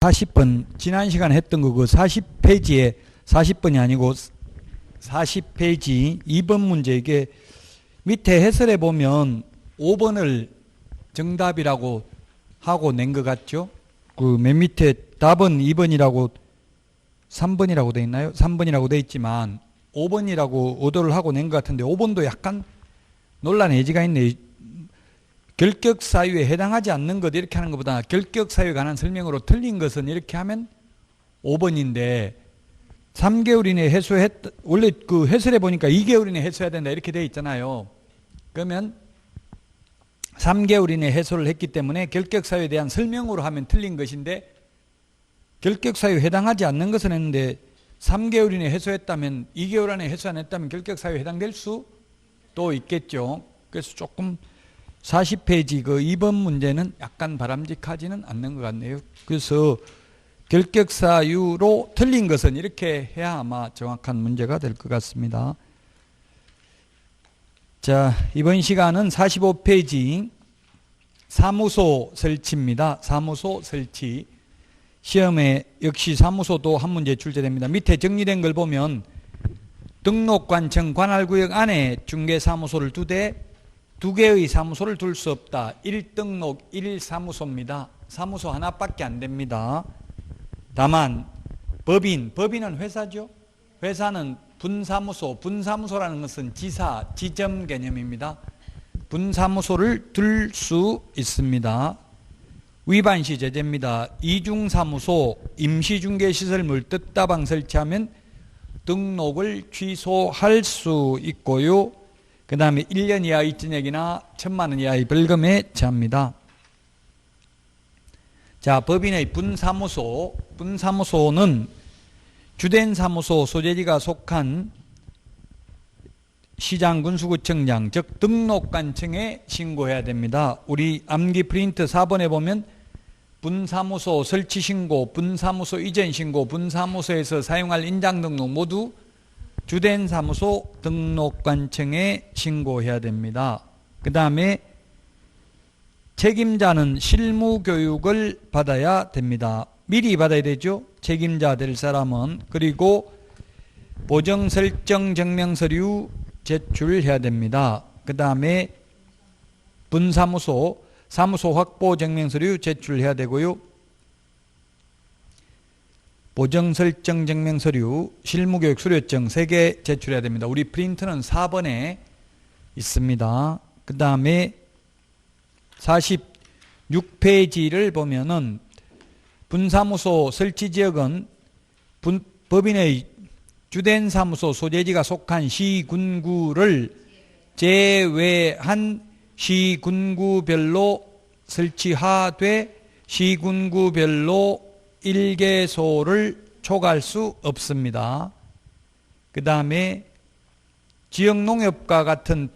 40번 지난 시간에 했던 거 그 40페이지에 40번이 아니고 40페이지 2번 문제, 이게 밑에 해설해 보면 5번을 정답이라고 하고 낸 것 같죠? 그 맨 밑에 답은 2번이라고 3번이라고 돼 있나요? 3번이라고 돼 있지만 5번이라고 의도를 하고 낸 것 같은데 5번도 약간 논란의 여지가 있네요. 결격 사유에 해당하지 않는 것 이렇게 하는 것보다 결격 사유에 관한 설명으로 틀린 것은 이렇게 하면 5번인데 3개월 이내에 해소했, 원래 그 해설해 보니까 2개월 이내에 해소해야 된다 이렇게 돼 있잖아요. 그러면 3개월 이내에 해소를 했기 때문에 결격 사유에 대한 설명으로 하면 틀린 것인데, 결격 사유에 해당하지 않는 것은 했는데 3개월 이내에 해소했다면 2개월 안에 해소 안 했다면 결격 사유에 해당될 수도 있겠죠. 그래서 조금 40페이지 그 2번 문제는 약간 바람직하지는 않는 것 같네요. 그래서 결격 사유로 틀린 것은 이렇게 해야 아마 정확한 문제가 될 것 같습니다. 자, 이번 시간은 45페이지 사무소 설치입니다. 사무소 설치. 시험에 역시 사무소도 한 문제 출제됩니다. 밑에 정리된 걸 보면 등록관청 관할구역 안에 중개사무소를 2개의 사무소를 둘 수 없다. 1등록 1사무소입니다. 사무소 하나밖에 안 됩니다. 다만 법인은 회사죠. 회사는 분사무소라는 것은 지점 개념입니다. 분사무소를 둘 수 있습니다. 위반시 제재입니다. 이중사무소, 임시중개시설물 뜻다방 설치하면 등록을 취소할 수 있고요. 그 다음에 1년 이하의 전액이나 1,000만 원 이하의 벌금에 처합니다. 자, 법인의 분사무소는 주된 사무소 소재지가 속한 시장, 군수구청장, 즉 등록관청에 신고해야 됩니다. 우리 암기 프린트 4번에 보면 분사무소 설치 신고, 분사무소 이전 신고, 분사무소에서 사용할 인장 등록 모두 주된 사무소 등록관청에 신고해야 됩니다. 그 다음에 책임자는 실무교육을 받아야 됩니다. 미리 받아야 되죠. 책임자 될 사람은. 그리고 보정설정-증명서류 제출해야 됩니다. 그 다음에 분사무소, 사무소 확보 증명서류 제출해야 되고요. 보정설정 증명서류, 실무교육 수료증 3개 제출해야 됩니다. 우리 프린트는 4번에 있습니다. 그 다음에 46페이지를 보면은 분사무소 설치지역은 법인의 주된 사무소 소재지가 속한 시군구를 제외한 시군구별로 설치하되 시군구별로 1개소를 초과할 수 없습니다. 그 다음에 지역농협과 같은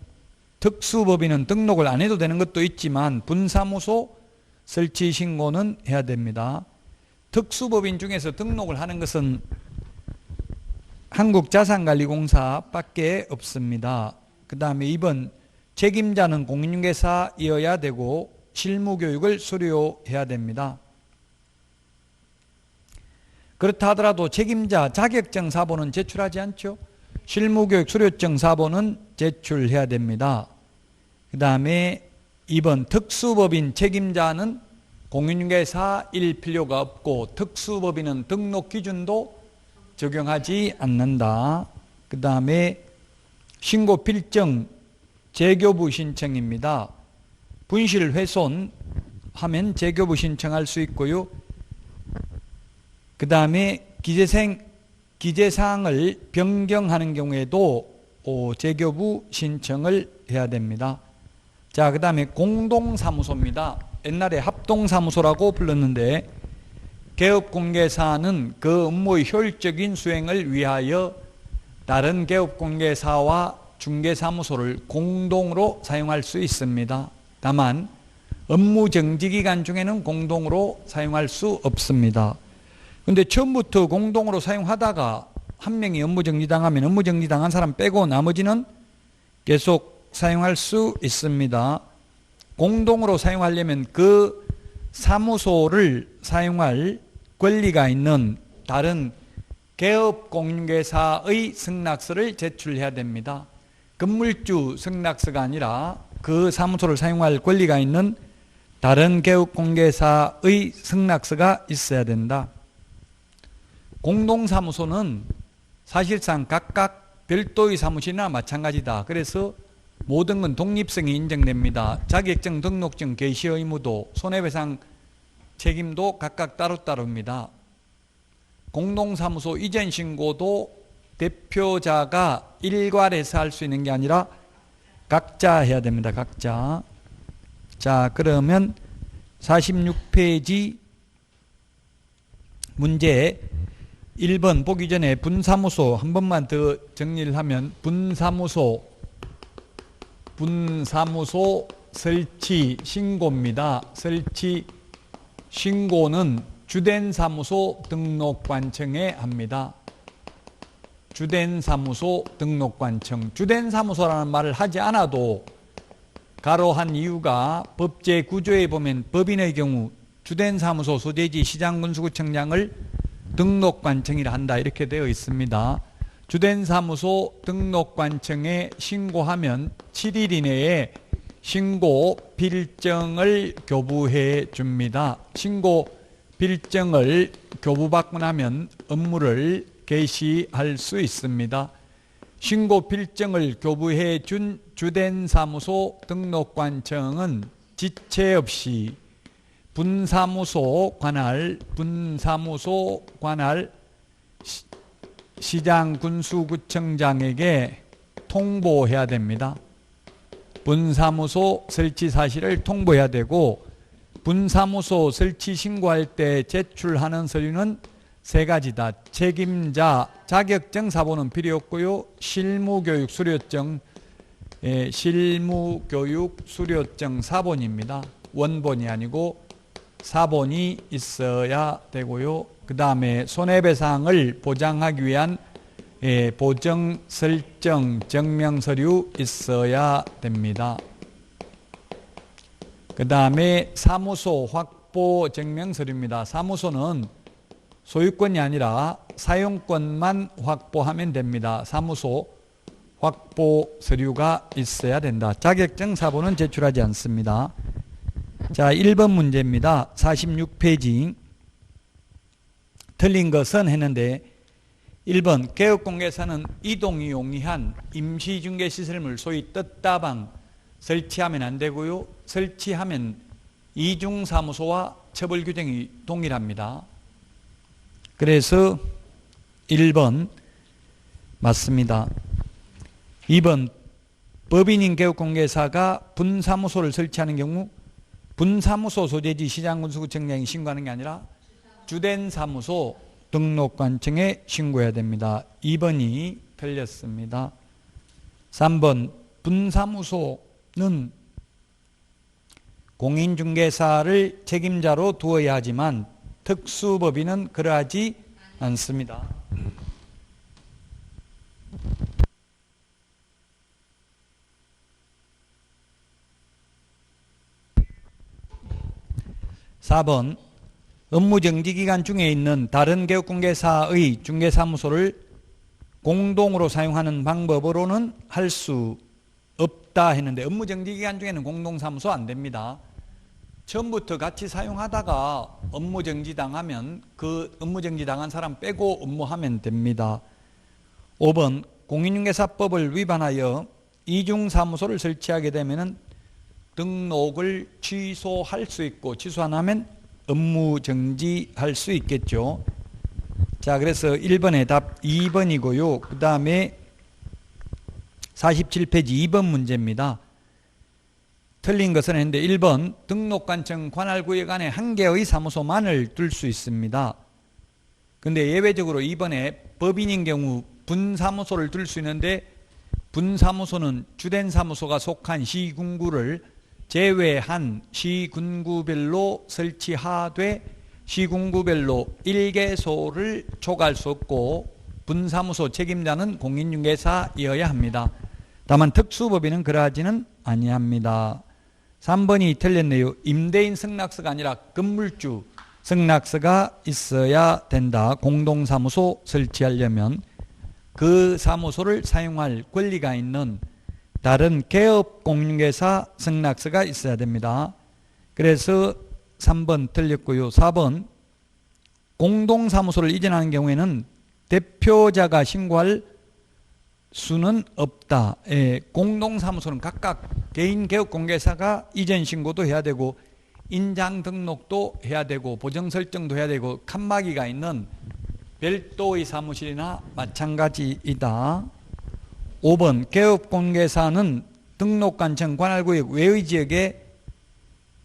특수법인은 등록을 안 해도 되는 것도 있지만 분사무소 설치 신고는 해야 됩니다. 특수법인 중에서 등록을 하는 것은 한국자산관리공사밖에 없습니다. 그 다음에 2번 책임자는 공인중개사이어야 되고 실무교육을 수료해야 됩니다. 그렇다 하더라도 책임자 자격증 사본은 제출하지 않죠. 실무교육 수료증 사본은 제출해야 됩니다. 그 다음에 2번 특수법인 책임자는 공인중개사일 필요가 없고 특수법인은 등록 기준도 적용하지 않는다. 그 다음에 신고 필정 재교부 신청입니다. 분실 훼손하면 재교부 신청할 수 있고요. 그 다음에 기재사항을 변경하는 경우에도 재교부 신청을 해야 됩니다. 자, 그 다음에 공동사무소입니다. 옛날에 합동사무소라고 불렀는데 개업공개사는 그 업무의 효율적인 수행을 위하여 다른 개업공개사와 중개사무소를 공동으로 사용할 수 있습니다. 다만 업무정지기간 중에는 공동으로 사용할 수 없습니다. 근데 처음부터 공동으로 사용하다가 한 명이 업무정지당하면 업무정지당한 사람 빼고 나머지는 계속 사용할 수 있습니다. 공동으로 사용하려면 그 사무소를 사용할 권리가 있는 다른 개업공인중개사의 승낙서를 제출해야 됩니다. 건물주 승낙서가 아니라 그 사무소를 사용할 권리가 있는 다른 개업공개사의 승낙서가 있어야 된다. 공동사무소는 사실상 각각 별도의 사무실이나 마찬가지다. 그래서 모든 건 독립성이 인정됩니다. 자격증, 등록증, 개시 의무도, 손해배상 책임도 각각 따로따로입니다. 공동사무소 이전 신고도 대표자가 일괄해서 할 수 있는 게 아니라 각자 해야 됩니다. 각자. 자, 그러면 46페이지 문제 1번 보기 전에 분사무소 한 번만 더 정리를 하면 분사무소 설치 신고입니다. 설치 신고는 주된 사무소 등록관청에 합니다. 주된 사무소 등록관청. 주된 사무소라는 말을 하지 않아도 가로한 이유가 법제 구조에 보면 법인의 경우 주된 사무소 소재지 시장군수구청장을 등록관청이라 한다 이렇게 되어 있습니다. 주된 사무소 등록관청에 신고하면 7일 이내에 신고 필정을 교부해 줍니다. 신고 필정을 교부받고 나면 업무를 개시할 수 있습니다. 신고 필정을 교부해 준 주된 사무소 등록관청은 지체 없이 분사무소 관할 시장군수구청장에게 통보해야 됩니다. 분사무소 설치 사실을 통보해야 되고 분사무소 설치 신고할 때 제출하는 서류는 세 가지다. 책임자 자격증 사본은 필요 없고요. 실무교육 수료증 사본입니다. 원본이 아니고 사본이 있어야 되고요. 그 다음에 손해배상을 보장하기 위한 보정 설정 증명서류 있어야 됩니다. 그 다음에 사무소 확보 증명서류입니다. 사무소는 소유권이 아니라 사용권만 확보하면 됩니다. 사무소 확보 서류가 있어야 된다. 자격증 사본은 제출하지 않습니다. 자, 1번 문제입니다. 46페이지. 틀린 것은 했는데 1번 개업공개사는 이동이 용이한 임시중개시설물 소위 뜻다방 설치하면 안 되고요. 설치하면 이중사무소와 처벌규정이 동일합니다. 그래서 1번 맞습니다. 2번 법인인 개업공개사가 분사무소를 설치하는 경우 분사무소 소재지 시장군수구청장이 신고하는 게 아니라 주된 사무소 등록관청에 신고해야 됩니다. 2번이 틀렸습니다. 3번 분사무소는 공인중개사를 책임자로 두어야 하지만 특수법인은 그러하지 않습니다. 4번 업무정지기간 중에 있는 다른 개업공개사의 중개사무소를 공동으로 사용하는 방법으로는 할 수 없다 했는데 업무정지기간 중에는 공동사무소 안 됩니다. 처음부터 같이 사용하다가 업무정지당하면 그 업무정지당한 사람 빼고 업무하면 됩니다. 5번 공인중개사법을 위반하여 이중사무소를 설치하게 되면 등록을 취소할 수 있고 취소 안 하면 업무정지할 수 있겠죠. 자, 그래서 1번의 답 2번이고요. 그 다음에 47페이지 2번 문제입니다. 틀린 것은 했는데 1번 등록관청 관할구역 안에 한 개의 사무소만을 둘 수 있습니다. 근데 예외적으로 2번에 법인인 경우 분사무소를 둘 수 있는데 분사무소는 주된 사무소가 속한 시군구를 제외한 시군구별로 설치하되 시군구별로 1개소를 초과할 수 없고 분사무소 책임자는 공인중개사이어야 합니다. 다만 특수법인은 그러하지는 아니합니다. 3번이 틀렸네요. 임대인 승낙서가 아니라 건물주 승낙서가 있어야 된다. 공동사무소 설치하려면 그 사무소를 사용할 권리가 있는 다른 개업공인중개사 승낙서가 있어야 됩니다. 그래서 3번 틀렸고요. 4번 공동사무소를 이전하는 경우에는 대표자가 신고할 수는 없다. 공동사무소는 각각 개인 개업공개사가 이전 신고도 해야 되고 인장 등록도 해야 되고 보정 설정도 해야 되고 칸막이가 있는 별도의 사무실이나 마찬가지이다. 5번 개업공개사는 등록관청 관할구역 외의 지역에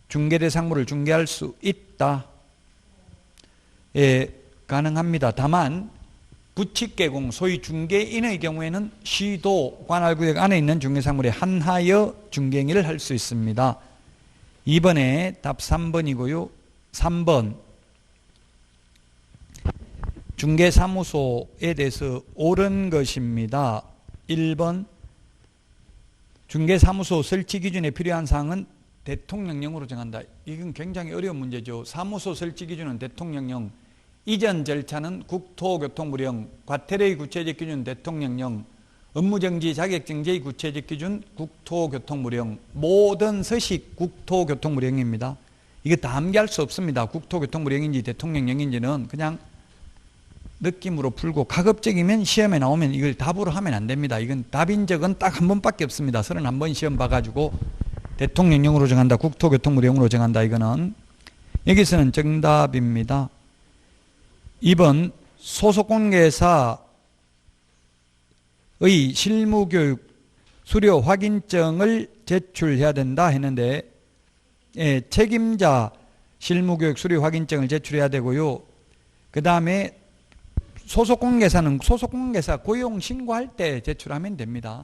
중개대상물을 중개할 수 있다. 가능합니다. 다만 부칙개공 소위 중개인의 경우에는 시도 관할구역 안에 있는 중개상물에 한하여 중개행위를 할 수 있습니다. 2번에 답 3번이고요. 3번 중개사무소에 대해서 옳은 것입니다. 1번 중개사무소 설치 기준에 필요한 사항은 대통령령으로 정한다. 이건 굉장히 어려운 문제죠. 사무소 설치 기준은 대통령령, 이전 절차는 국토교통부령, 과태료의 구체적 기준 대통령령, 업무정지 자격정지의 구체적 기준 국토교통부령, 모든 서식 국토교통부령입니다. 이게 다 암기할 수 없습니다. 국토교통부령인지 대통령령인지는 그냥 느낌으로 풀고 가급적이면 시험에 나오면 이걸 답으로 하면 안 됩니다. 이건 답인 적은 딱 한 번밖에 없습니다. 31번 시험 봐가지고 대통령령으로 정한다, 국토교통부령으로 정한다. 이거는 여기서는 정답입니다. 2번 소속공개사의 실무교육 수료 확인증을 제출해야 된다 했는데 책임자 실무교육 수료 확인증을 제출해야 되고요. 그 다음에 소속공개사는 소속공개사 고용 신고할 때 제출하면 됩니다.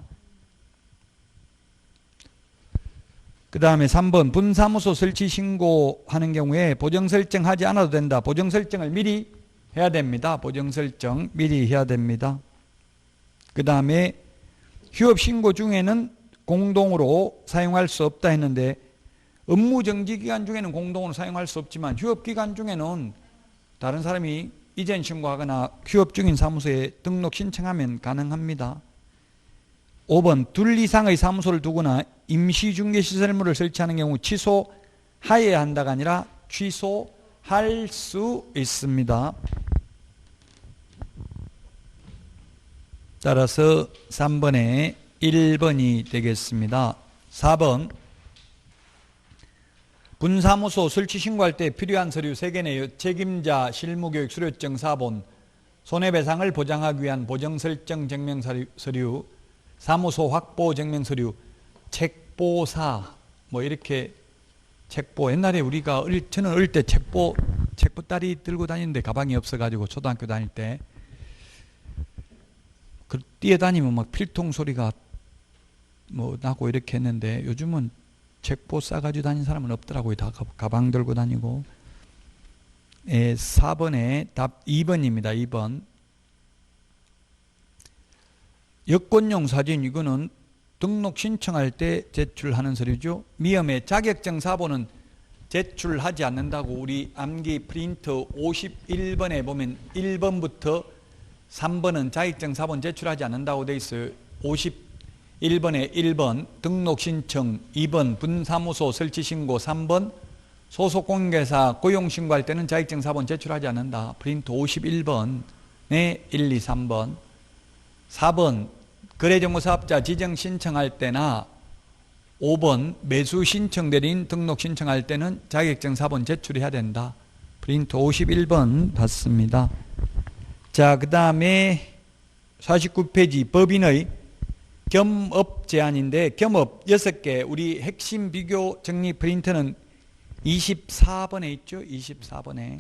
그 다음에 3번 분사무소 설치 신고하는 경우에 보정설정하지 않아도 된다. 보정설정을 미리 해야 됩니다. 보정설정 미리 해야 됩니다. 그 다음에 휴업신고 중에는 공동으로 사용할 수 없다 했는데 업무정지기간 중에는 공동으로 사용할 수 없지만 휴업기간 중에는 다른 사람이 이전 신고하거나 휴업 중인 사무소에 등록 신청하면 가능합니다. 5번 둘 이상의 사무소를 두거나 임시중개시설물을 설치하는 경우 취소하여야 한다가 아니라 취소할 수 있습니다. 따라서 3번에 1번이 되겠습니다. 4번 분사무소 설치 신고할 때 필요한 서류 3개네요. 책임자 실무교육 수료증 4본, 손해배상을 보장하기 위한 보정설정 증명서류, 사무소 확보 증명서류, 책보사 뭐 이렇게 책보. 옛날에 우리가 저는 어릴 때 책보따리 들고 다니는데 가방이 없어가지고 초등학교 다닐 때 뛰어다니면 막 필통 소리가 뭐 나고 이렇게 했는데 요즘은 책보 싸가지고 다니는 사람은 없더라고요. 다 가방 들고 다니고. 4번에 답 2번입니다. 2번. 여권용 사진, 이거는 등록 신청할 때 제출하는 서류죠. 미험의 자격증 사본은 제출하지 않는다고 우리 암기 프린트 51번에 보면 1번부터 3번은 자격증 사본 제출하지 않는다고 되어 있어요. 51번에 1번 등록 신청, 2번 분사무소 설치 신고, 3번 소속공개사 고용 신고할 때는 자격증 사본 제출하지 않는다. 프린트 51번에 1, 2, 3번. 4번 거래정보사업자 지정 신청할 때나 5번 매수 신청 대리인 등록 신청할 때는 자격증 사본 제출해야 된다. 프린트 51번 받습니다. 자, 그 다음에 49페이지 법인의 겸업 제한인데 겸업 6개 우리 핵심 비교 정리 프린트는 24번에 있죠. 24번에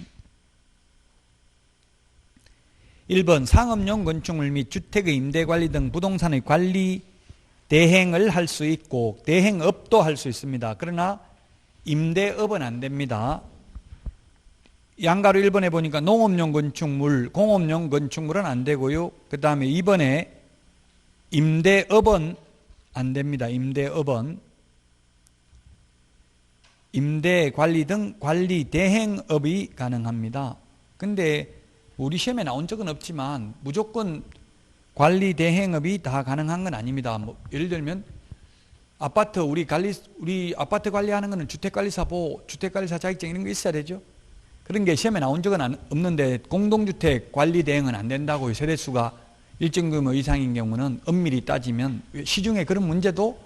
1번 상업용 건축물 및 주택의 임대관리 등 부동산의 관리 대행을 할 수 있고 대행업도 할 수 있습니다. 그러나 임대업은 안 됩니다. 양가로 1번에 보니까 농업용 건축물, 공업용 건축물은 안 되고요. 그 다음에 2번에 임대업은 안 됩니다. 임대업은. 임대, 관리 등 관리 대행업이 가능합니다. 근데 우리 시험에 나온 적은 없지만 무조건 관리 대행업이 다 가능한 건 아닙니다. 뭐 예를 들면 아파트 우리 아파트 관리하는 거는 주택관리사 보호, 주택관리사 자격증 이런 거 있어야 되죠. 그런 게 시험에 나온 적은 없는데 공동주택 관리 대행은 안 된다고요. 세대수가 일정 규모 이상인 경우는 엄밀히 따지면 시중에 그런 문제도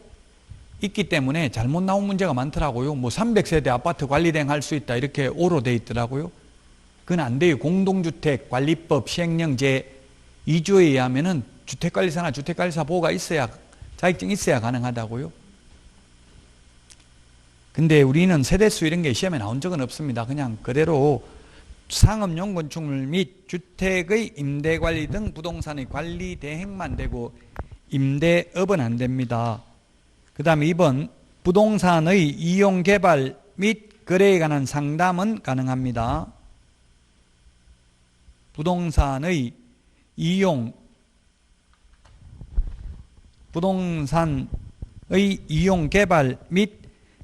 있기 때문에 잘못 나온 문제가 많더라고요. 뭐 300세대 아파트 관리 대행 할 수 있다 이렇게 오로 돼 있더라고요. 그건 안 돼요. 공동주택 관리법 시행령 제2조에 의하면은 주택관리사나 주택관리사 보호가 있어야 자격증 있어야 가능하다고요. 근데 우리는 세대수 이런 게 시험에 나온 적은 없습니다. 그냥 그대로 상업용 건축물 및 주택의 임대관리 등 부동산의 관리 대행만 되고 임대업은 안 됩니다. 그 다음에 2번 부동산의 이용 개발 및 거래에 관한 상담은 가능합니다. 부동산의 이용 개발 및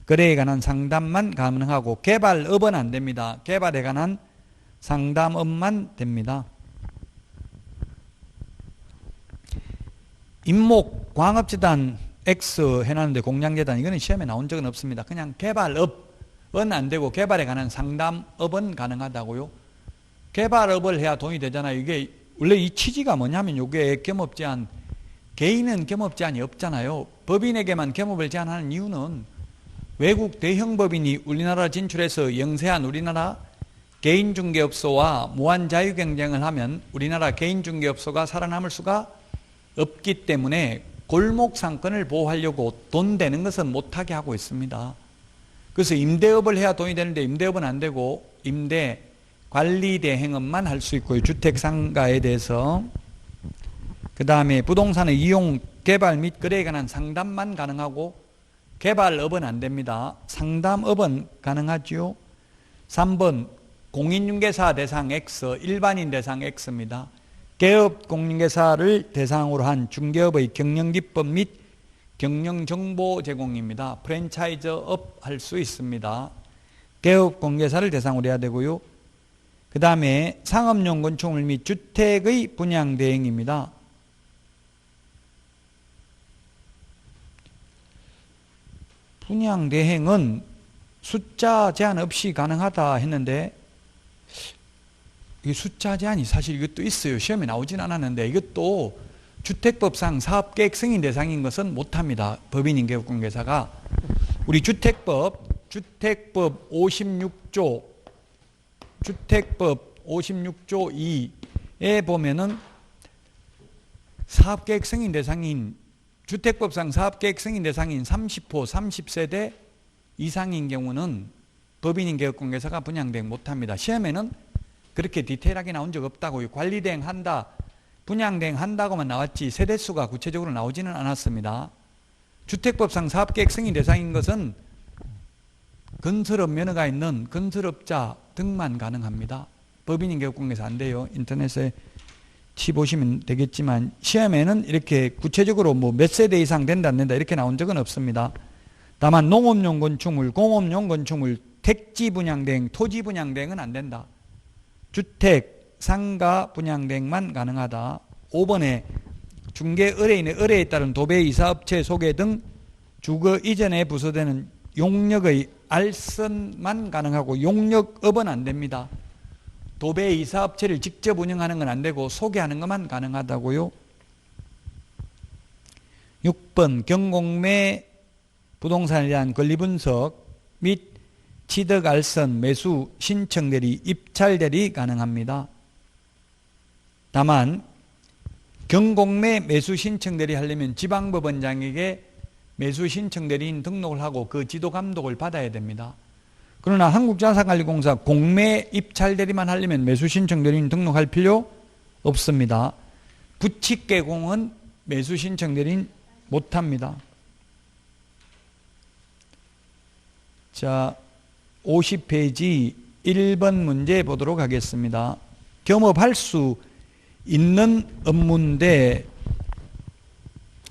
거래에 관한 상담만 가능하고 개발업은 안 됩니다. 개발에 관한 상담업만 됩니다. 임목 광업재단 X 해놨는데 공양재단 이거는 시험에 나온 적은 없습니다. 그냥 개발업은 안 되고 개발에 관한 상담업은 가능하다고요. 개발업을 해야 돈이 되잖아요. 이게 원래 이 취지가 뭐냐면 이게 겸업 제한, 개인은 겸업 제한이 없잖아요. 법인에게만 겸업을 제한하는 이유는 외국 대형 법인이 우리나라 진출해서 영세한 우리나라 개인중개업소와 무한 자유경쟁을 하면 우리나라 개인중개업소가 살아남을 수가 없기 때문에 골목상권을 보호하려고 돈 되는 것은 못하게 하고 있습니다. 그래서 임대업을 해야 돈이 되는데 임대업은 안 되고 임대 관리 대행업만 할 수 있고요. 주택상가에 대해서. 그 다음에 부동산의 이용 개발 및 거래에 관한 상담만 가능하고 개발업은 안 됩니다. 상담업은 가능하죠. 3번 공인중개사 대상 X, 일반인 대상 X입니다. 개업 공인중개사를 대상으로 한 중개업의 경영기법 및 경영정보 제공입니다. 프랜차이즈업 할 수 있습니다. 개업 공개사를 대상으로 해야 되고요. 그 다음에 상업용 건축물 및 주택의 분양 대행입니다. 분양 대행은 숫자 제한 없이 가능하다 했는데 이 숫자 제한이 사실 이것도 있어요. 시험에 나오진 않았는데 이것도 주택법상 사업계획 승인 대상인 것은 못합니다. 법인인 개업공개사가. 우리 주택법 56조 2에 보면은 사업계획 승인 대상인 주택법상 사업계획 승인 대상인 30호 30세대 이상인 경우는 법인인 개업공개사가 분양대행 못합니다. 시험에는 그렇게 디테일하게 나온 적 없다고요. 관리대행 한다, 분양대행 한다고만 나왔지 세대수가 구체적으로 나오지는 않았습니다. 주택법상 사업계획 승인 대상인 것은 건설업 면허가 있는 건설업자 등만 가능합니다. 법인인 개업공개사 안 돼요. 인터넷에 치보시면 되겠지만 시험에는 이렇게 구체적으로 뭐 몇 세대 이상 된다 안 된다 이렇게 나온 적은 없습니다. 다만 농업용 건축물, 공업용 건축물, 택지 분양대행, 토지 분양대행은 안 된다. 주택, 상가 분양대행만 가능하다. 5번에 중개 의뢰인의 의뢰에 따른 도배 이사업체 소개 등 주거 이전에 부서되는 용역의 알선만 가능하고 용역업은 안 됩니다. 도배 이사업체를 직접 운영하는 건 안 되고 소개하는 것만 가능하다고요. 6번 경공매 부동산에 대한 권리분석 및 취득알선 매수 신청 대리 입찰 대리 가능합니다. 다만 경공매 매수 신청 대리 하려면 지방법원장에게 매수 신청 대리인 등록을 하고 그 지도 감독을 받아야 됩니다. 그러나 한국자산관리공사 공매 입찰 대리만 하려면 매수 신청 대리인 등록할 필요 없습니다. 부칙개공은 매수 신청 대리인 못합니다. 자, 50페이지 1번 문제 보도록 하겠습니다. 겸업할 수 있는 업무인데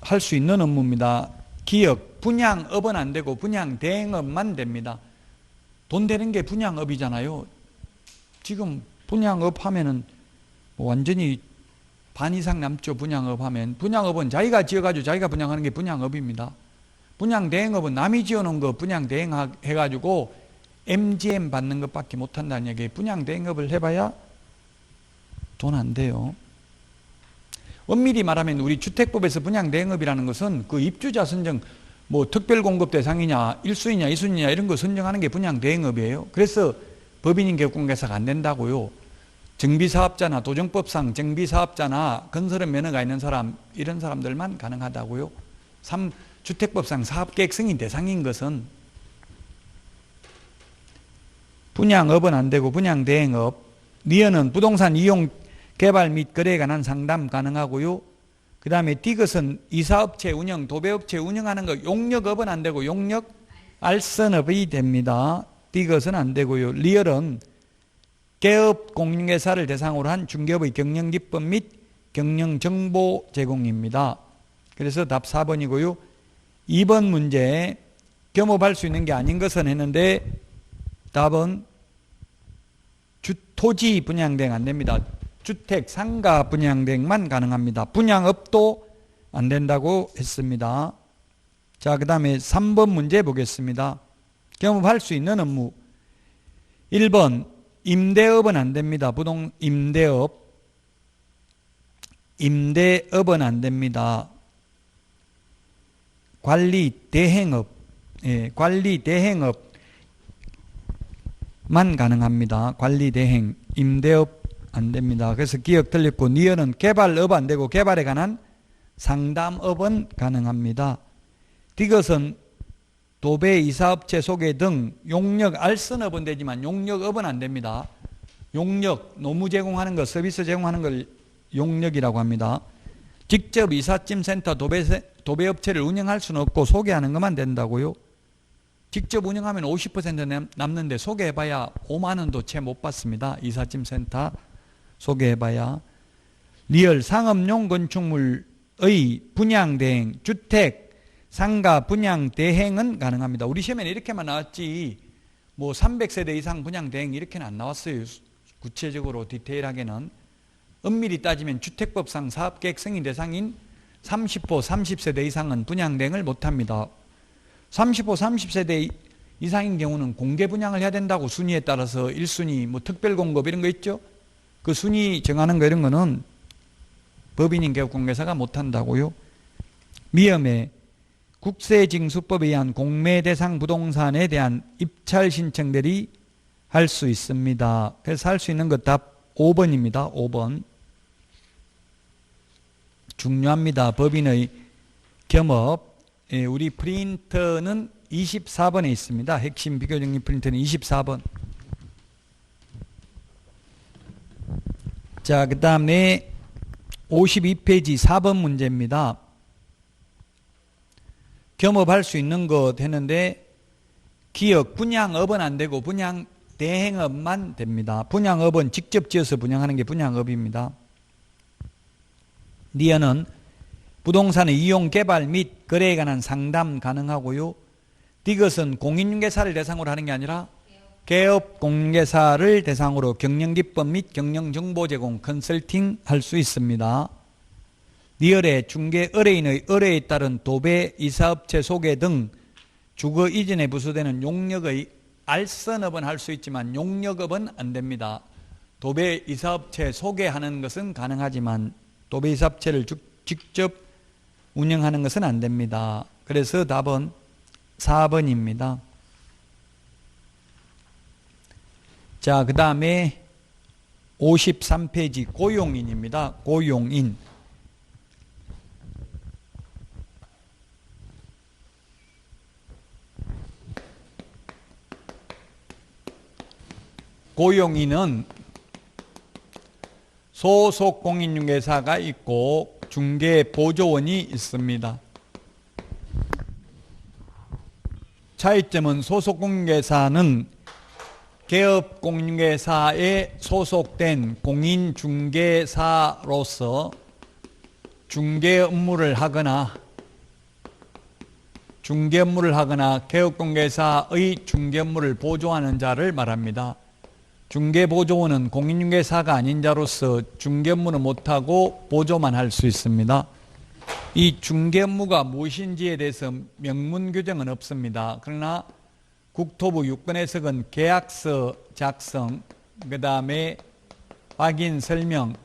할 수 있는 업무입니다. 기업, 분양업은 안 되고 분양 대행업만 됩니다. 돈 되는 게 분양업이잖아요. 지금 분양업 하면은 뭐 완전히 반 이상 남죠. 분양업 하면. 분양업은 자기가 지어가지고 자기가 분양하는 게 분양업입니다. 분양대행업은 남이 지어놓은 거 분양대행해가지고 MGM 받는 것밖에 못한다는 얘기예요. 분양대행업을 해봐야 돈 안 돼요. 엄밀히 말하면 우리 주택법에서 분양대행업이라는 것은 그 입주자 선정, 뭐 특별공급 대상이냐, 1순위냐, 2순위냐 이런 거 선정하는 게 분양대행업이에요. 그래서 법인인 개업공개사가 안 된다고요. 정비사업자나 도정법상 정비사업자나 건설업 면허가 있는 사람, 이런 사람들만 가능하다고요. 주택법상 사업계획 승인 대상인 것은 분양업은 안 되고 분양대행업, 리어는 부동산 이용 개발 및 거래에 관한 상담 가능하고요. 그 다음에 디귿은 이사업체 운영, 도배업체 운영하는 거, 용역업은 안 되고 용역 알선업이 됩니다. 디귿은 안 되고요. 리얼은 개업 공인회사를 대상으로 한 중개업의 경영기법 및 경영정보 제공입니다. 그래서 답 4번이고요. 2번 문제 겸업할 수 있는 게 아닌 것은 했는데 답은 토지 분양대행 안 됩니다. 주택 상가 분양대행만 가능합니다. 분양업도 안 된다고 했습니다. 자, 그 다음에 3번 문제 보겠습니다. 겸업할 수 있는 업무 1번 임대업은 안 됩니다. 임대업은 안 됩니다. 관리 대행업, 관리 대행업만 가능합니다. 관리 대행, 임대업 안 됩니다. 그래서 기억 틀렸고, 니어는 개발업 안 되고 개발에 관한 상담업은 가능합니다. 디귿은 도배, 이사업체 소개 등 용역 알선업은 되지만 용역업은 안 됩니다. 용역, 노무 제공하는 것, 서비스 제공하는 걸 용역이라고 합니다. 직접 이삿짐센터, 도배업체를 운영할 수는 없고 소개하는 것만 된다고요. 직접 운영하면 50% 남는데 소개해봐야 5만 원도 채 못 받습니다. 이삿짐센터 소개해봐야. 리얼 상업용 건축물의 분양대행, 주택 상가 분양대행은 가능합니다. 우리 시험에는 이렇게만 나왔지 뭐 300세대 이상 분양대행 이렇게는 안 나왔어요. 구체적으로 디테일하게는. 엄밀히 따지면 주택법상 사업계획 승인 대상인 30호 30세대 이상은 분양대행을 못합니다. 30호 30세대 이상인 경우는 공개 분양을 해야 된다고, 순위에 따라서 1순위 뭐 특별공급 이런 거 있죠. 그 순위 정하는 거 이런 거는 법인인 개업공개사가 못한다고요. 미음에 국세징수법에 의한 공매 대상 부동산에 대한 입찰 신청들이 할 수 있습니다. 그래서 할 수 있는 것 답 5번입니다. 5번. 중요합니다. 법인의 겸업. 우리 프린터는 24번에 있습니다. 핵심 비교정리 프린터는 24번. 자, 그 다음에 52페이지 4번 문제입니다. 겸업할 수 있는 것 했는데 기업, 분양업은 안 되고 분양대행업만 됩니다. 분양업은 직접 지어서 분양하는 게 분양업입니다. 니어는 부동산의 이용 개발 및 거래에 관한 상담 가능하고요. 디귿은 공인중개사를 대상으로 하는 게 아니라 개업 공인중개사를 대상으로 경영기법 및 경영정보 제공, 컨설팅 할 수 있습니다. 리얼의 중개 의뢰인의 의뢰에 따른 도배, 이사업체 소개 등 주거 이전에 부수되는 용역의 알선업은 할 수 있지만 용역업은 안 됩니다. 도배, 이사업체 소개하는 것은 가능하지만 도배, 이사업체를 직접 운영하는 것은 안 됩니다. 그래서 답은 4번입니다. 자, 그 다음에 53페이지 고용인입니다. 고용인. 고용인은 소속 공인중개사가 있고 중개보조원이 있습니다. 차이점은 소속 공인중개사는 개업 공인중개사에 소속된 공인중개사로서 중개 업무를 하거나 중개업무를 하거나 개업공개사의 중개업무를 보조하는 자를 말합니다. 중개보조원은 공인중개사가 아닌 자로서 중개업무는 못하고 보조만 할 수 있습니다. 이 중개업무가 무엇인지에 대해서 명문 규정은 없습니다. 그러나 국토부 유권해석은 계약서 작성, 그 다음에 확인 설명,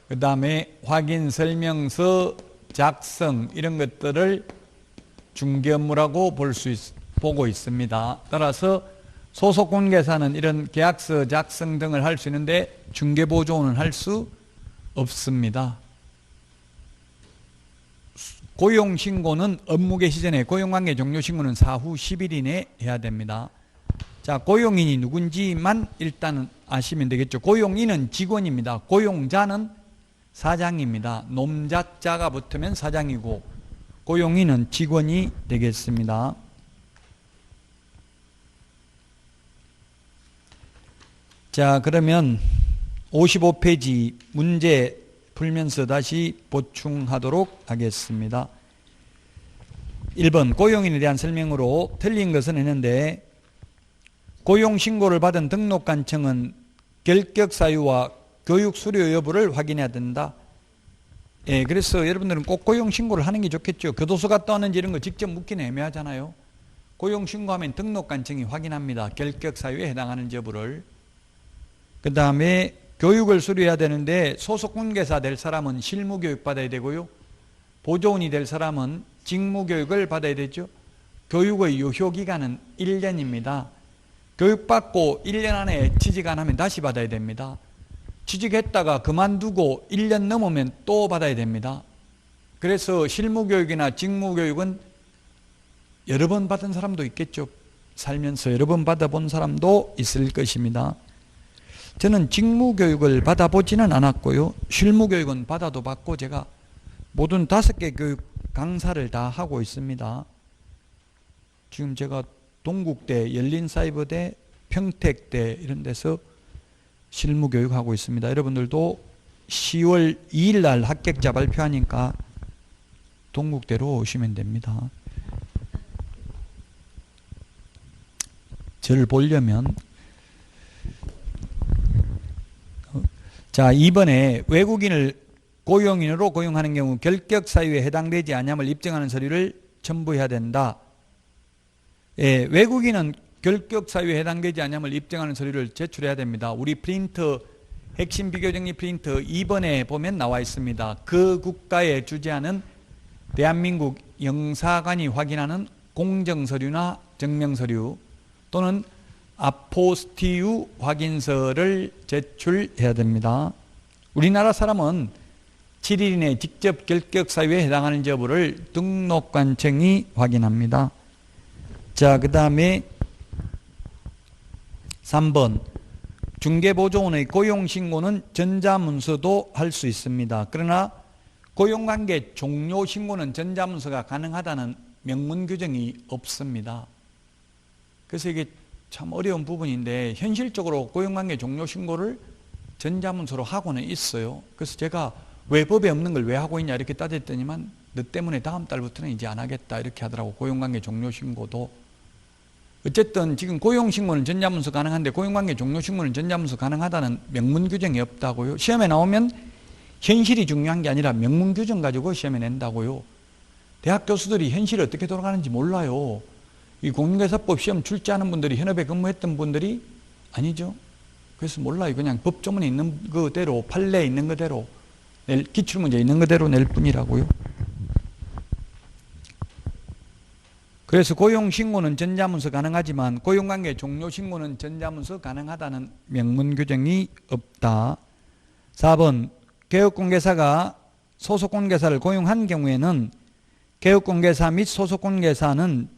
그 다음에 확인 설명서 작성 이런 것들을 중개업무라고 보고 있습니다. 따라서 소속공개사는 이런 계약서 작성 등을 할 수 있는데 중개보조원은 할 수 없습니다. 고용신고는 업무개시 전에, 고용관계 종료신고는 사후 10일 이내에 해야 됩니다. 자, 고용인이 누군지만 일단은 아시면 되겠죠. 고용인은 직원입니다. 고용자는 사장입니다. 놈자자가 붙으면 사장이고 고용인은 직원이 되겠습니다. 자, 그러면 55페이지 문제 풀면서 다시 보충하도록 하겠습니다. 1번 고용인에 대한 설명으로 틀린 것은 했는데 고용신고를 받은 등록관청은 결격 사유와 교육 수료 여부를 확인해야 된다. 예, 그래서 여러분들은 꼭 고용신고를 하는 게 좋겠죠. 교도소 갔다 왔는지 이런 거 직접 묻기는 애매하잖아요. 고용신고하면 등록관청이 확인합니다. 결격 사유에 해당하는 여부를. 그 다음에 교육을 수료해야 되는데 소속공개사 될 사람은 실무교육 받아야 되고요. 보조원이 될 사람은 직무교육을 받아야 되죠. 교육의 유효기간은 1년입니다. 교육받고 1년 안에 취직 안 하면 다시 받아야 됩니다. 취직했다가 그만두고 1년 넘으면 또 받아야 됩니다. 그래서 실무교육이나 직무교육은 여러 번 받은 사람도 있겠죠. 살면서 여러 번 받아본 사람도 있을 것입니다. 저는 직무교육을 받아보지는 않았고요. 실무교육은 받아도 받고 제가 모든 5개 교육 강사를 다 하고 있습니다. 지금 제가 동국대, 열린사이버대, 평택대 이런 데서 실무교육하고 있습니다. 여러분들도 10월 2일 날 합격자 발표하니까 동국대로 오시면 됩니다. 저를 보려면 자, 2번에 외국인을 고용인으로 고용하는 경우 결격 사유에 해당되지 않음을 입증하는 서류를 첨부해야 된다. 예, 외국인은 결격 사유에 해당되지 않음을 입증하는 서류를 제출해야 됩니다. 우리 프린터 핵심 비교정리 프린터 2번에 보면 나와 있습니다. 그 국가에 주재하는 대한민국 영사관이 확인하는 공정서류나 증명서류 또는 아포스티유 확인서를 제출해야 됩니다. 우리나라 사람은 7일 이내 직접 결격 사유에 해당하는 여부를 등록관청이 확인합니다. 자, 그 다음에 3번 중개보조원의 고용신고는 전자문서도 할 수 있습니다. 그러나 고용관계 종료신고는 전자문서가 가능하다는 명문 규정이 없습니다. 그래서 이게 참 어려운 부분인데 현실적으로 고용관계 종료신고를 전자문서로 하고는 있어요. 그래서 제가 왜 법에 없는 걸 왜 하고 있냐 이렇게 따졌더니만 너 때문에 다음 달부터는 이제 안 하겠다 이렇게 하더라고. 고용관계 종료신고도. 어쨌든 지금 고용신고는 전자문서 가능한데 고용관계 종료신고는 전자문서 가능하다는 명문 규정이 없다고요. 시험에 나오면 현실이 중요한 게 아니라 명문 규정 가지고 시험에 낸다고요. 대학 교수들이 현실이 어떻게 돌아가는지 몰라요. 이 공인중개사법 시험 출제하는 분들이 현업에 근무했던 분들이 아니죠. 그래서 몰라요. 그냥 법조문에 있는 그대로 판례에 있는 그대로 기출문제 있는 그대로 낼 뿐이라고요. 그래서 고용신고는 전자문서 가능하지만 고용관계 종료신고는 전자문서 가능하다는 명문 규정이 없다. 4번 개업공개사가 소속공개사를 고용한 경우에는 개업공개사 및 소속공개사는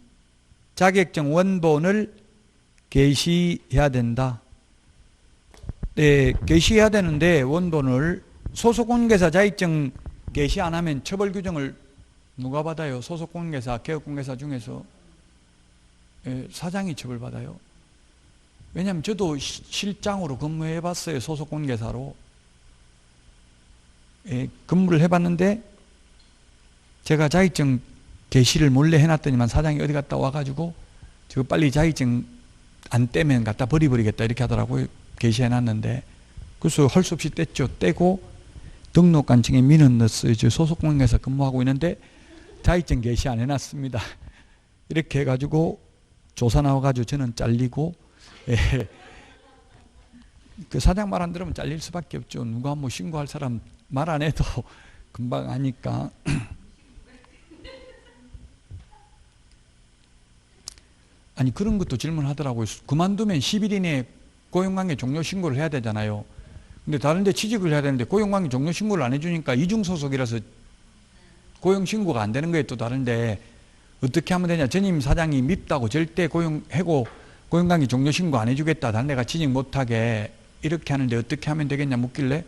자격증 원본을 게시해야 된다. 네, 게시해야 되는데 원본을 소속공개사 자격증 게시 안 하면 처벌 규정을 누가 받아요? 소속공개사, 개업공개사 중에서 사장이 처벌받아요. 왜냐하면 저도 실장으로 근무해 봤어요. 소속공개사로. 근무를 해봤는데 제가 자격증 게시를 몰래 해놨더니만 사장이 어디 갔다 와가지고 저 빨리 자격증 안 떼면 갖다 버리겠다 이렇게 하더라고요. 게시해놨는데 그래서 할 수 없이 뗐죠. 떼고 등록관청에 민원 넣었어요. 저 소속공무원에서 근무하고 있는데 자격증 게시 안 해놨습니다. 이렇게 해가지고 조사 나와가지고 저는 잘리고 그 사장 말 안 들으면 잘릴 수밖에 없죠. 누가 뭐 신고할 사람 말 안 해도 금방 하니까. 아니 그런 것도 질문하더라고요. 그만두면 10일 이내에 고용관계 종료 신고를 해야 되잖아요. 근데 다른 데 취직을 해야 되는데 고용관계 종료 신고를 안 해주니까 이중소속이라서 고용신고가 안 되는 거예요. 또 다른데 어떻게 하면 되냐. 전임 사장이 밉다고 절대 고용관계 종료 신고 안 해주겠다. 다른 데가 취직 못하게 이렇게 하는데 어떻게 하면 되겠냐 묻길래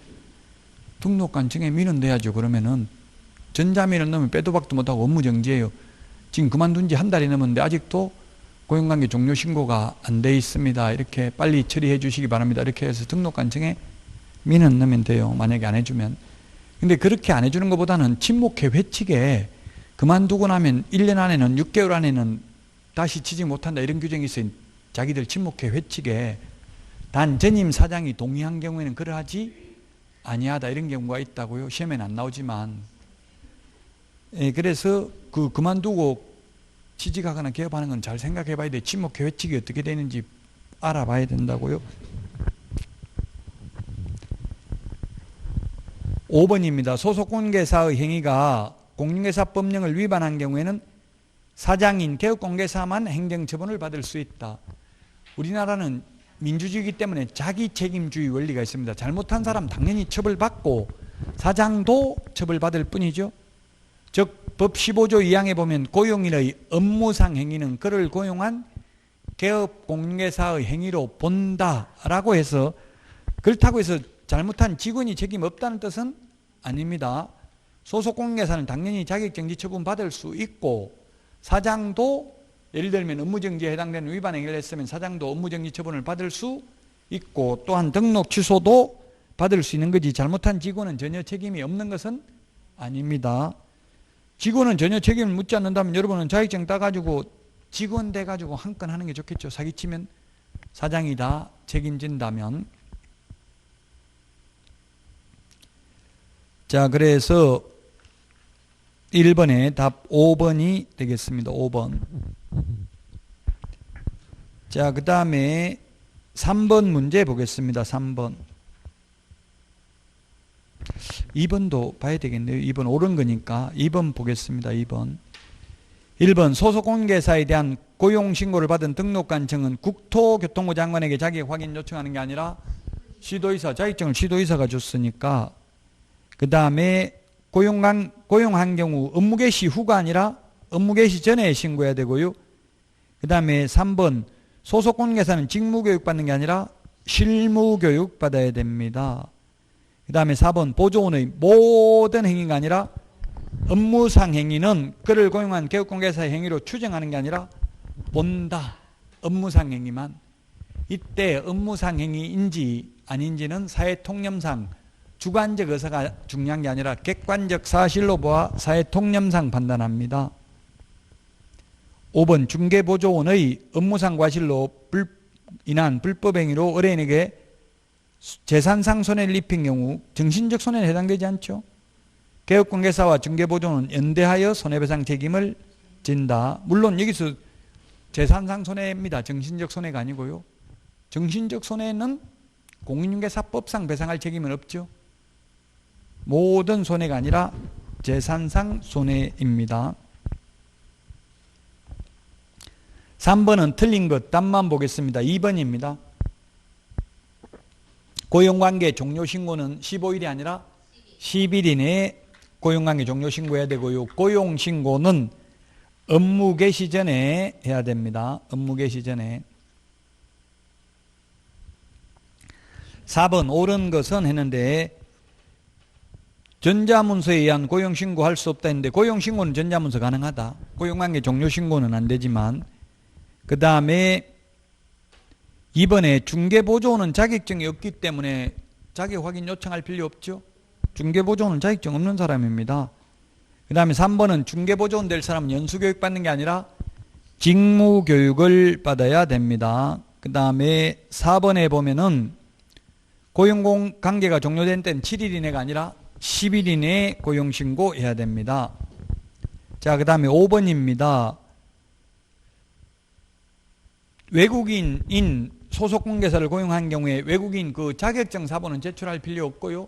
등록관청에 민원 내야죠. 그러면은 전자민원 넣으면 빼도 박도 못하고 업무정지예요. 지금 그만둔 지 한 달이 넘었는데 아직도 고용관계 종료 신고가 안 돼 있습니다. 이렇게 빨리 처리해 주시기 바랍니다. 이렇게 해서 등록관청에 민원 넣으면 돼요. 만약에 안 해주면. 근데 그렇게 안 해주는 것보다는 친목회 회칙에 그만두고 나면 1년 안에는 6개월 안에는 다시 취직 못한다 이런 규정이 있어요. 자기들 친목회 회칙에. 단 전임 사장이 동의한 경우에는 그러하지 아니하다 이런 경우가 있다고요. 시험에는 안 나오지만. 그래서 그만두고 취직하거나 개업하는 건 잘 생각해 봐야 돼. 친목회 회칙이 어떻게 되는지 알아봐야 된다고요. 5번입니다. 소속공개사의 행위가 공인중개사법령을 위반한 경우에는 사장인 개업공개사만 행정처분을 받을 수 있다. 우리나라는 민주주의이기 때문에 자기책임주의 원리가 있습니다. 잘못한 사람 당연히 처벌받고 사장도 처벌받을 뿐이죠. 즉 법 15조 2항에 보면 고용인의 업무상 행위는 그를 고용한 개업공개사의 행위로 본다라고 해서 그렇다고 해서 잘못한 직원이 책임 없다는 뜻은 아닙니다. 소속공개사는 당연히 자격정지 처분 받을 수 있고 사장도 예를 들면 업무정지에 해당되는 위반 행위를 했으면 사장도 업무정지 처분을 받을 수 있고 또한 등록 취소도 받을 수 있는 거지 잘못한 직원은 전혀 책임이 없는 것은 아닙니다. 직원은 전혀 책임을 묻지 않는다면 여러분은 자격증 따가지고 직원 돼가지고 한 건 하는 게 좋겠죠. 사기치면 사장이 다 책임진다면. 자, 그래서 1번에 답 5번이 되겠습니다. 5번. 자, 그 다음에 3번 문제 보겠습니다. 3번. 2번도 봐야 되겠네요. 2번 옳은 거니까 2번 보겠습니다. 2번. 1번 소속공개사에 대한 고용신고를 받은 등록관청은 국토교통부 장관에게 자격 확인 요청하는 게 아니라 시도의사, 자격증을 시도의사가 줬으니까 그 다음에 고용한 경우 업무 개시 후가 아니라 업무 개시 전에 신고해야 되고요. 그 다음에 3번 소속공개사는 직무교육 받는 게 아니라 실무교육 받아야 됩니다. 그 다음에 4번 보조원의 모든 행위가 아니라 업무상 행위는 그를 고용한 개업공개사의 행위로 추정하는 게 아니라 본다. 업무상 행위만. 이때 업무상 행위인지 아닌지는 사회통념상 주관적 의사가 중요한 게 아니라 객관적 사실로 보아 사회통념상 판단합니다. 5번 중개보조원의 업무상 과실로 인한 불법행위로 의뢰인에게 재산상 손해를 입힌 경우 정신적 손해는 해당되지 않죠. 개업공개사와 중개보조원은 연대하여 손해배상 책임을 진다. 물론 여기서 재산상 손해입니다. 정신적 손해가 아니고요. 정신적 손해는 공인중개사법상 배상할 책임은 없죠. 모든 손해가 아니라 재산상 손해입니다. 3번은 틀린 것 답만 보겠습니다. 2번입니다. 고용관계 종료신고는 15일이 아니라 10일 이내에 고용관계 종료신고해야 되고요. 고용신고는 업무 개시 전에 해야 됩니다. 업무 개시 전에. 4번 옳은 것은 했는데 전자문서에 의한 고용신고할 수 없다 했는데 고용신고는 전자문서 가능하다. 고용관계 종료신고는 안 되지만 그 다음에 2번에 중개보조원은 자격증이 없기 때문에 자격 확인 요청할 필요 없죠. 중개보조원은 자격증 없는 사람입니다. 그 다음에 3번은 중개보조원 될 사람은 연수교육 받는 게 아니라 직무교육을 받아야 됩니다. 그 다음에 4번에 보면은 고용관계가 종료된 때는 7일 이내가 아니라 10일 이내에 고용신고해야 됩니다. 자, 그 다음에 5번입니다. 외국인인 소속공개사를 고용한 경우에 외국인 그 자격증 사본은 제출할 필요 없고요.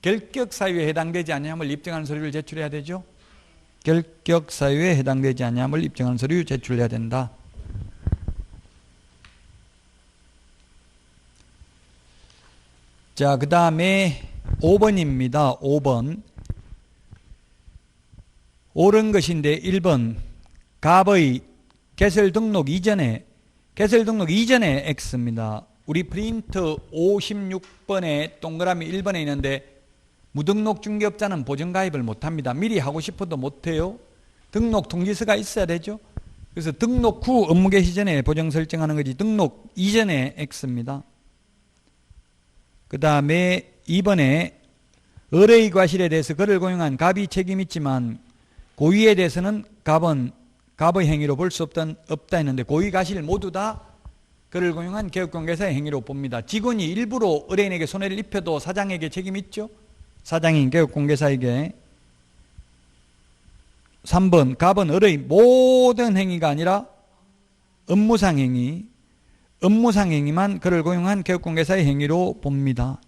결격사유에 해당되지 아니함을 입증하는 서류를 제출해야 되죠. 결격사유에 해당되지 아니함을 입증하는 서류 제출해야 된다. 자, 그 다음에 5번입니다. 5번. 옳은 것인데 1번 갑의 개설 등록 이전에 X입니다. 우리 프린트 56번에 동그라미 1번에 있는데 무등록 중개업자는 보전가입을 못합니다. 미리 하고 싶어도 못해요. 등록 통지서가 있어야 되죠. 그래서 등록 후 업무 개시 전에 보정 설정하는 거지 등록 이전에 X입니다. 그 다음에 2번에 을의 과실에 대해서 그를 고용한 갑이 책임 있지만 고의에 대해서는 갑의 행위로 볼 수 없다 했는데 고의 과실 모두 다 그를 고용한 개업공개사의 행위로 봅니다. 직원이 일부러 의뢰인에게 손해를 입혀도 사장에게 책임 있죠. 사장인 개업공개사에게. 3번 갑은 을의 모든 행위가 아니라 업무상 행위만 그를 고용한 개업공개사의 행위로 봅니다.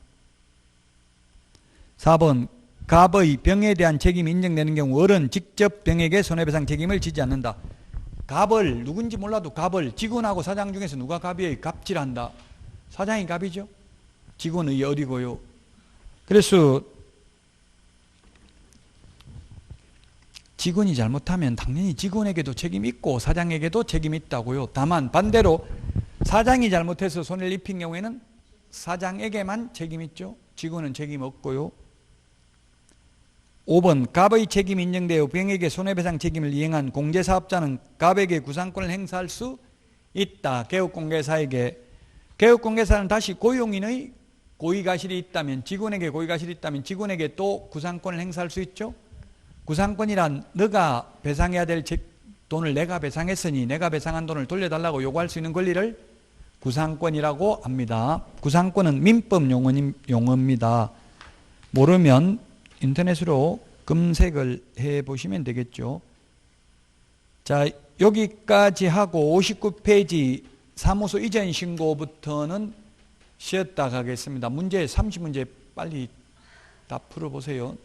4번 갑의 병에 대한 책임이 인정되는 경우 을은 직접 병에게 손해배상 책임을 지지 않는다. 갑을 누군지 몰라도 갑을 직원하고 사장 중에서 누가 갑이에요? 갑질한다. 사장이 갑이죠. 직원의 을이고요. 그래서 직원이 잘못하면 당연히 직원에게도 책임이 있고 사장에게도 책임이 있다고요. 다만 반대로 사장이 잘못해서 손해를 입힌 경우에는 사장에게만 책임이 있죠. 직원은 책임 없고요. 5번 갑의 책임이 인정되어 병에게 손해배상 책임을 이행한 공제사업자는 갑에게 구상권을 행사할 수 있다. 개업공개사에게. 개업공개사는 다시 고용인의 고의과실이 있다면 직원에게 고의과실이 있다면 직원에게 또 구상권을 행사할 수 있죠. 구상권이란 너가 배상해야 될 돈을 내가 배상했으니 내가 배상한 돈을 돌려달라고 요구할 수 있는 권리를 구상권이라고 합니다. 구상권은 민법 용어입니다. 모르면 인터넷으로 검색을 해보시면 되겠죠. 자, 여기까지 하고 59페이지 사무소 이전 신고부터는 쉬었다 가겠습니다. 문제 30문제 빨리 다 풀어보세요.